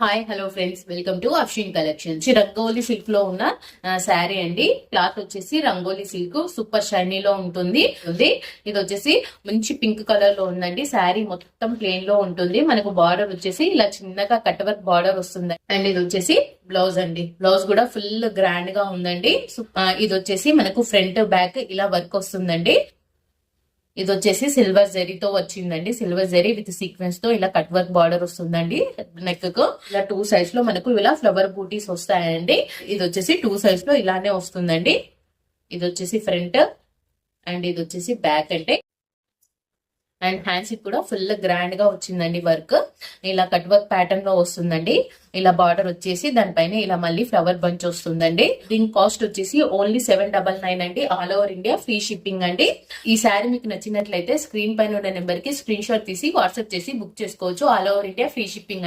Hi hello friends, welcome to Afshin collections. Rangoli silk లో ఉన్న శారీ అండి. క్లాత్ వచ్చేసి రంగోలీ సిల్క్ సూపర్ షైనీలో ఉంటుంది. ఇది వచ్చేసి మంచి పింక్ కలర్ లో ఉందండి. శారీ మొత్తం ప్లెయిన్ లో ఉంటుంది. మనకు బార్డర్ వచ్చేసి ఇలా చిన్నగా కట్ వర్క్ బార్డర్ వస్తుంది. అండ్ ఇది వచ్చేసి బ్లౌజ్ అండి. బ్లౌజ్ కూడా ఫుల్ గ్రాండ్ గా ఉందండి. ఇది వచ్చేసి మనకు ఫ్రంట్ బ్యాక్ ఇలా వర్క్ వస్తుందండి. ఇది వచ్చేసి సిల్వర్ జెరీతో వచ్చిందండి. సిల్వర్ జెరీ విత్ సీక్వెన్స్ తో ఇలా కట్ వర్క్ బార్డర్ వస్తుందండి. నెక్ కు ఇలా టూ సైడ్స్ లో మనకు ఇలా ఫ్లవర్ బూటీస్ వస్తాయండి. ఇది వచ్చేసి టూ సైడ్స్ లో ఇలానే వస్తుందండి. ఇది వచ్చేసి ఫ్రంట్ అండ్ ఇది వచ్చేసి బ్యాక్ అంటే. అండ్ హ్యాండ్స్ కూడా ఫుల్ గ్రాండ్ గా వచ్చిందండి. వర్క్ ఇలా కట్ వర్క్ ప్యాటర్న్ లో వస్తుందండి. ఇలా బార్డర్ వచ్చేసి దానిపైన ఇలా మళ్ళీ ఫ్లవర్ బంచ్ వస్తుందండి. దీని కాస్ట్ వచ్చేసి ఓన్లీ 799 అండి. All over India free shipping అండి. ఈ శారీ మీకు నచ్చినట్లయితే స్క్రీన్ పైన ఉన్న నెంబర్ కి స్క్రీన్ షాట్ తీసి వాట్సాప్ చేసి బుక్ చేసుకోవచ్చు. All over India free shipping అండి.